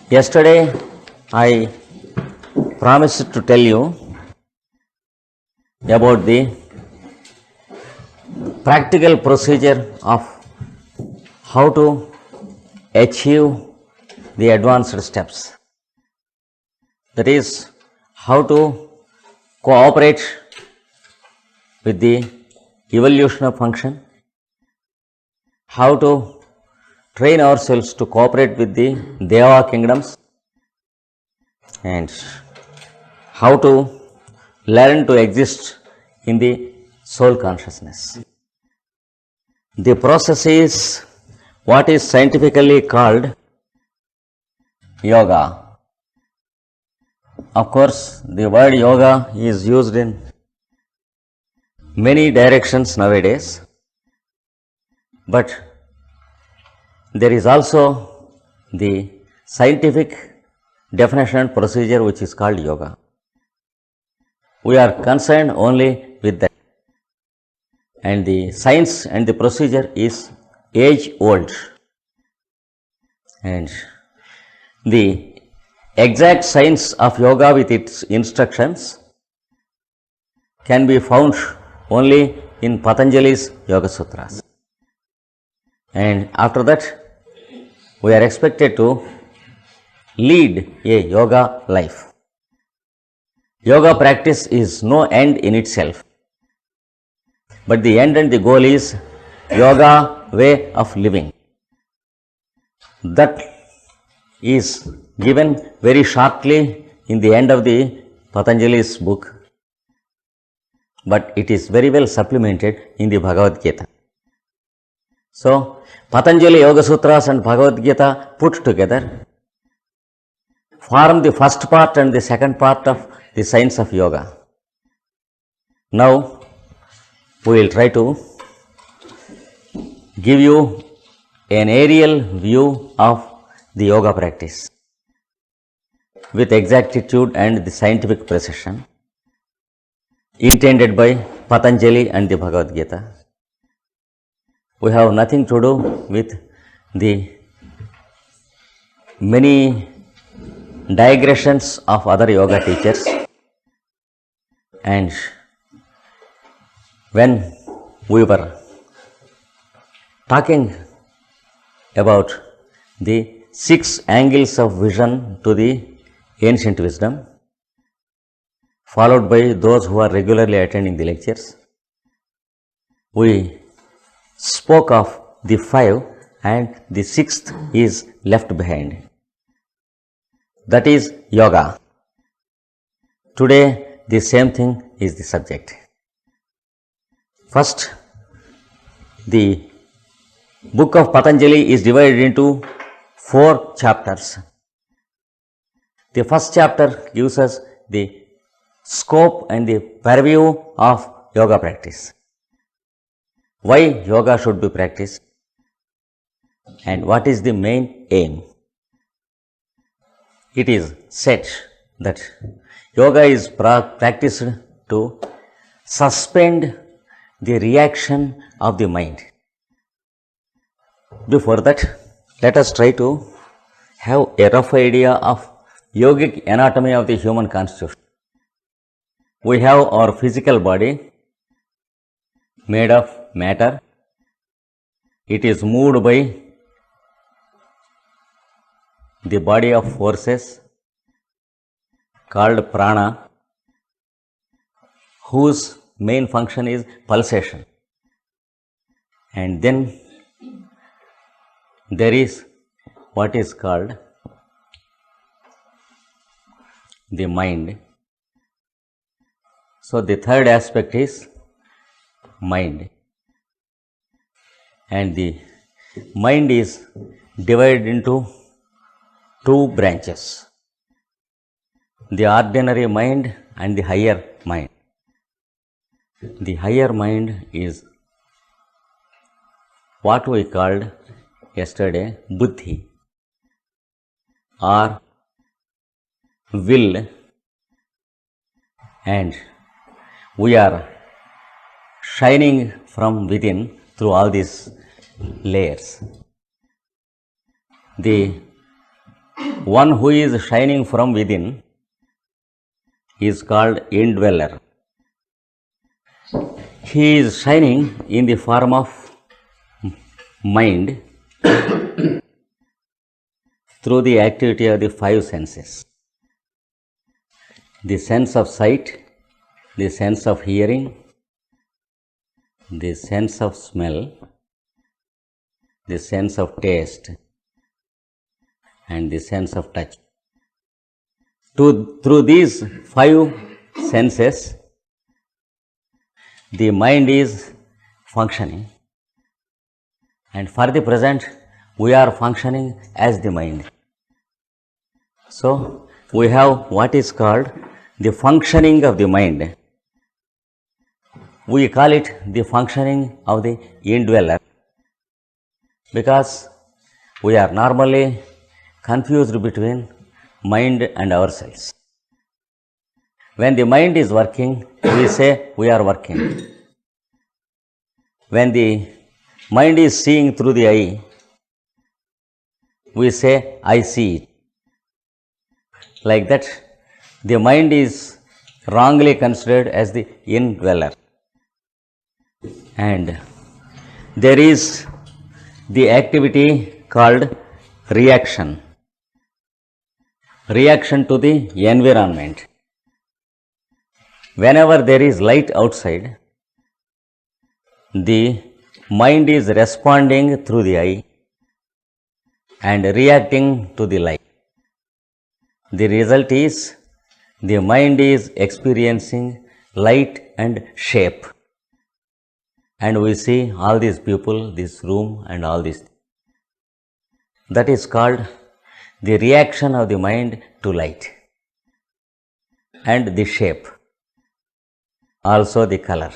Yesterday, I promised to tell you about the practical procedure of how to achieve the advanced steps. That is, how to cooperate with the evolutionary function, how to train ourselves to cooperate with the Deva kingdoms, and how to learn to exist in the soul consciousness. The process is what is scientifically called yoga. Of course, the word yoga is used in many directions nowadays, but there is also the scientific definition and procedure which is called yoga. We are concerned only with that, and the science and the procedure is age old, and the exact science of yoga with its instructions can be found only in Patanjali's Yoga Sutras. And after that, we are expected to lead a yoga life. Yoga practice is no end in itself, but the end and the goal is yoga way of living. That is given very shortly in the end of the Patanjali's book, but it is very well supplemented in the Bhagavad Gita. So, Patanjali Yoga Sutras and Bhagavad Gita put together form the first part and the second part of the science of yoga. Now, we will try to give you an aerial view of the yoga practice with exactitude and the scientific precision intended by Patanjali and the Bhagavad Gita. We have nothing to do with the many digressions of other yoga teachers, and when we were talking about the 6 angles of vision to the ancient wisdom, followed by those who are regularly attending the lectures, we spoke of the 5 and the 6th is left behind. That is yoga. Today, the same thing is the subject. First, the book of Patanjali is divided into 4 chapters. The first chapter gives us the scope and the purview of yoga practice. Why yoga should be practiced and what is the main aim. It is said that yoga is practiced to suspend the reaction of the mind. Before that, let us try to have a rough idea of yogic anatomy of the human constitution. We have our physical body made of matter. It is moved by the body of forces called prana, whose main function is pulsation. And then there is what is called the mind. So, the third aspect is mind, and the mind is divided into 2 branches, the ordinary mind and the higher mind. The higher mind is what we called yesterday buddhi or will, and we are shining from within through all these layers. The one who is shining from within is called indweller. He is shining in the form of mind through the activity of the five senses. The sense of sight, the sense of hearing, the sense of smell, the sense of taste, and the sense of touch. Through these five senses, the mind is functioning, and for the present we are functioning as the mind. So, we have what is called the functioning of the mind. We call it the functioning of the indweller because we are normally confused between mind and ourselves. When the mind is working, we say we are working. When the mind is seeing through the eye, we say I see it. Like that, the mind is wrongly considered as the indweller. And there is the activity called reaction. Reaction to the environment. Whenever there is light outside, the mind is responding through the eye and reacting to the light. The result is the mind is experiencing light and shape. And we see all these people, this room and all this. That is called the reaction of the mind to light and the shape, also the color.